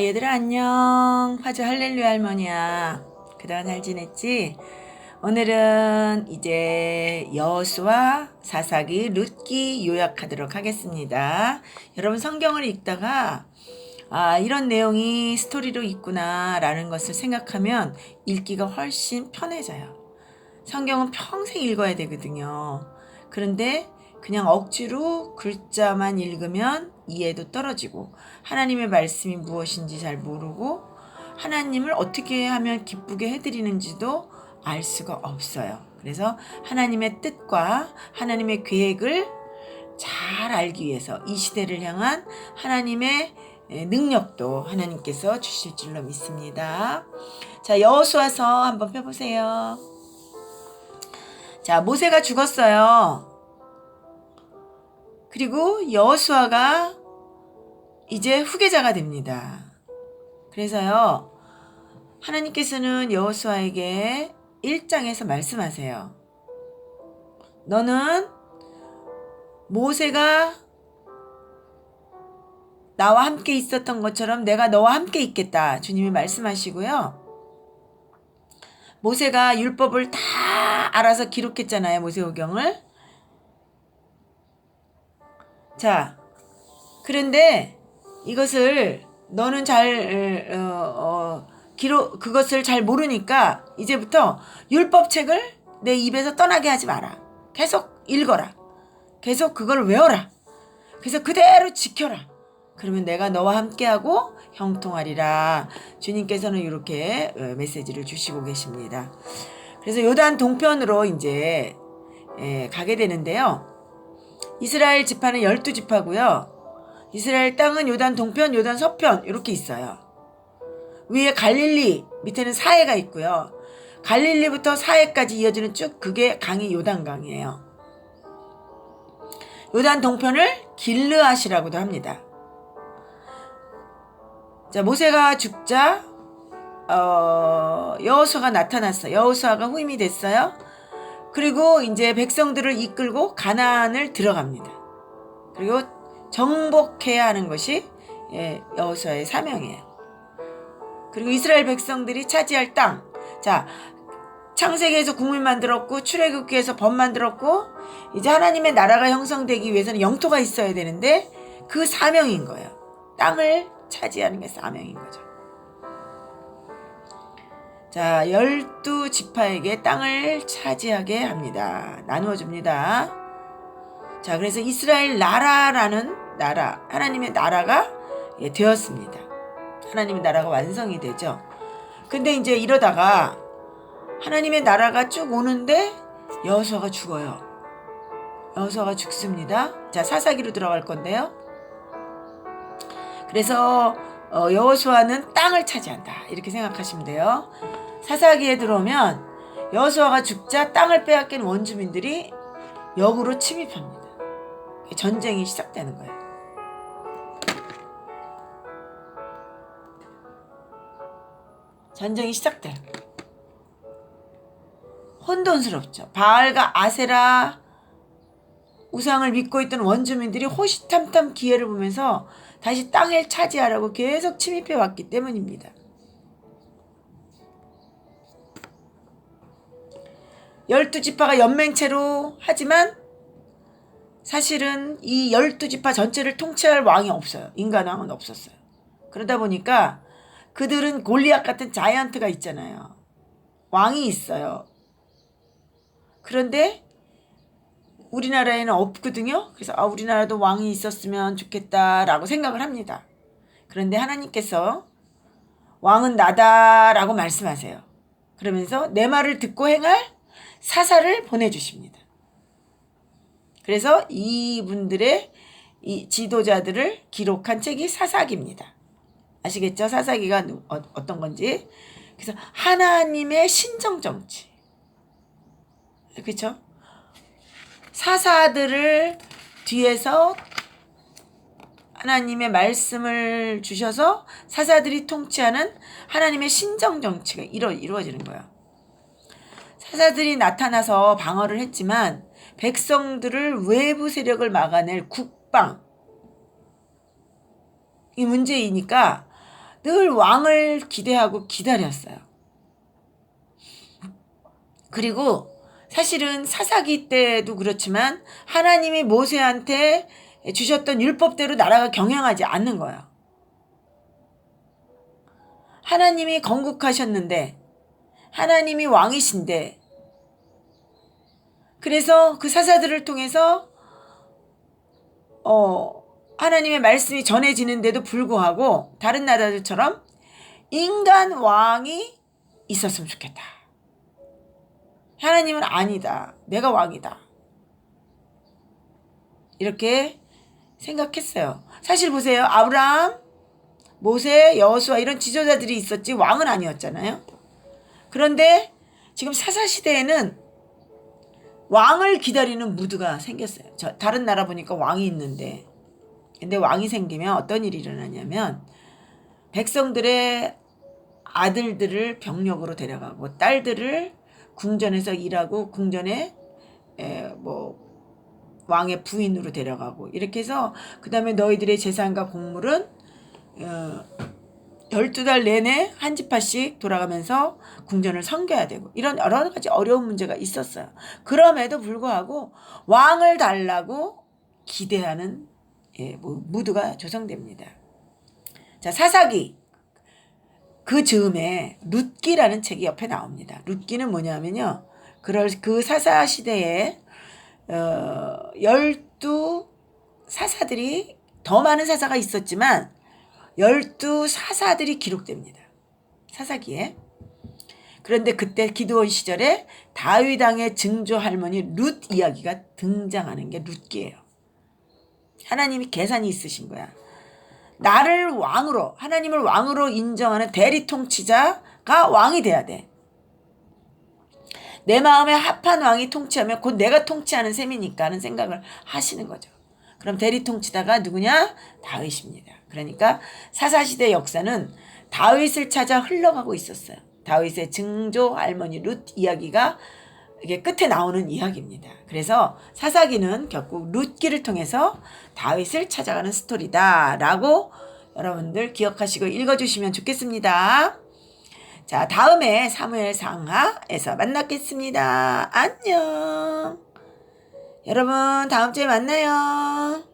얘들아 안녕. 화주 할렐루야 할머니야. 그동안 잘 지냈지? 오늘은 이제 여호수아, 사사기, 룻기 요약하도록 하겠습니다. 여러분 성경을 읽다가 이런 내용이 스토리로 있구나 라는 것을 생각하면 읽기가 훨씬 편해져요. 성경은 평생 읽어야 되거든요. 그런데 그냥 억지로 글자만 읽으면 이해도 떨어지고 하나님의 말씀이 무엇인지 잘 모르고 하나님을 어떻게 하면 기쁘게 해드리는지도 알 수가 없어요. 그래서 하나님의 뜻과 하나님의 계획을 잘 알기 위해서 이 시대를 향한 하나님의 능력도 하나님께서 주실 줄로 믿습니다. 자, 여호수아서 한번 펴보세요. 자, 모세가 죽었어요. 그리고 여호수아가 이제 후계자가 됩니다. 그래서요, 하나님께서는 여호수아에게 1장에서 말씀하세요. 너는 모세가 나와 함께 있었던 것처럼 내가 너와 함께 있겠다. 주님이 말씀하시고요. 모세가 율법을 다 알아서 기록했잖아요. 모세오경을. 자, 그런데 이것을 너는 그것을 잘 모르니까 이제부터 율법책을 내 입에서 떠나게 하지 마라. 계속 읽어라. 계속 그걸 외워라. 그래서 그대로 지켜라. 그러면 내가 너와 함께하고 형통하리라. 주님께서는 이렇게 메시지를 주시고 계십니다. 그래서 요단 동편으로 이제 가게 되는데요. 이스라엘 지파는 12지파고요. 이스라엘 땅은 요단 동편, 요단 서편 이렇게 있어요. 위에 갈릴리, 밑에는 사해가 있고요. 갈릴리부터 사해까지 이어지는 쭉 그게 강이 요단강이에요. 요단 동편을 길르앗이라고도 합니다. 자, 모세가 죽자 여호수아가 나타났어요. 여호수아가 후임이 됐어요. 그리고 이제 백성들을 이끌고 가나안을 들어갑니다. 그리고 정복해야 하는 것이 여호수아의 사명이에요. 그리고 이스라엘 백성들이 차지할 땅. 자, 창세기에서 국민 만들었고 출애굽기에서 법 만들었고 이제 하나님의 나라가 형성되기 위해서는 영토가 있어야 되는데 그 사명인 거예요. 땅을 차지하는 게 사명인 거죠. 자, 12지파에게 땅을 차지하게 합니다. 나누어 줍니다. 자, 그래서 이스라엘 나라라는 나라, 하나님의 나라가 되었습니다. 하나님의 나라가 완성이 되죠. 근데 이제 이러다가 하나님의 나라가 쭉 오는데 여호수아가 죽어요. 여호수아가 죽습니다. 자, 사사기로 들어갈 건데요. 그래서 여호수아는 땅을 차지한다. 이렇게 생각하시면 돼요. 사사기에 들어오면 여호수아가 죽자 땅을 빼앗긴 원주민들이 역으로 침입합니다. 전쟁이 시작되는 거예요. 전쟁이 시작돼요. 혼돈스럽죠. 바알과 아세라 우상을 믿고 있던 원주민들이 호시탐탐 기회를 보면서 다시 땅을 차지하려고 계속 침입해 왔기 때문입니다. 12지파가 연맹체로 하지만 사실은 이 12지파 전체를 통치할 왕이 없어요. 인간왕은 없었어요. 그러다 보니까 그들은 골리앗 같은 자이언트가 있잖아요. 왕이 있어요. 그런데 우리나라에는 없거든요. 그래서 우리나라도 왕이 있었으면 좋겠다라고 생각을 합니다. 그런데 하나님께서 왕은 나다라고 말씀하세요. 그러면서 내 말을 듣고 행할 사사를 보내주십니다. 그래서 이분들의 이 지도자들을 기록한 책이 사사기입니다. 아시겠죠? 사사기가 어떤 건지. 그래서 하나님의 신정정치. 그렇죠? 사사들을 뒤에서 하나님의 말씀을 주셔서 사사들이 통치하는 하나님의 신정정치가 이루어지는 거예요. 사사들이 나타나서 방어를 했지만 백성들을 외부 세력을 막아낼 국방 이 문제이니까 늘 왕을 기대하고 기다렸어요. 그리고 사실은 사사기 때도 그렇지만 하나님이 모세한테 주셨던 율법대로 나라가 경영하지 않는 거예요. 하나님이 건국하셨는데 하나님이 왕이신데 그래서 그 사사들을 통해서 하나님의 말씀이 전해지는데도 불구하고 다른 나라들처럼 인간 왕이 있었으면 좋겠다. 하나님은 아니다. 내가 왕이다. 이렇게 생각했어요. 사실 보세요. 아브라함, 모세, 여호수아 이런 지도자들이 있었지 왕은 아니었잖아요. 그런데 지금 사사시대에는 왕을 기다리는 무드가 생겼어요. 다른 나라 보니까 왕이 있는데 근데 왕이 생기면 어떤 일이 일어나냐면 백성들의 아들들을 병력으로 데려가고 딸들을 궁전에서 일하고 궁전에 왕의 부인으로 데려가고 이렇게 해서 그 다음에 너희들의 재산과 곡물은 12달 내내 한 지파씩 돌아가면서 궁전을 섬겨야 되고 이런 여러 가지 어려운 문제가 있었어요. 그럼에도 불구하고 왕을 달라고 기대하는 무드가 조성됩니다. 자, 사사기 그 즈음에 룻기라는 책이 옆에 나옵니다. 룻기는 뭐냐면요. 그 사사 시대에 12사사들이 더 많은 사사가 있었지만 12사사들이 기록됩니다. 사사기에. 그런데 그때 기드온 시절에 다윗 왕의 증조 할머니 룻 이야기가 등장하는 게 룻기예요. 하나님이 계산이 있으신 거야. 나를 왕으로 하나님을 왕으로 인정하는 대리 통치자가 왕이 돼야 돼. 내 마음에 합한 왕이 통치하면 곧 내가 통치하는 셈이니까 하는 생각을 하시는 거죠. 그럼 대리 통치자가 누구냐? 다윗입니다. 그러니까 사사시대 역사는 다윗을 찾아 흘러가고 있었어요. 다윗의 증조 할머니 룻 이야기가 이게 끝에 나오는 이야기입니다. 그래서 사사기는 결국 룻기를 통해서 다윗을 찾아가는 스토리다라고 여러분들 기억하시고 읽어주시면 좋겠습니다. 자, 다음에 사무엘 상하에서 만나겠습니다. 안녕. 여러분 다음 주에 만나요.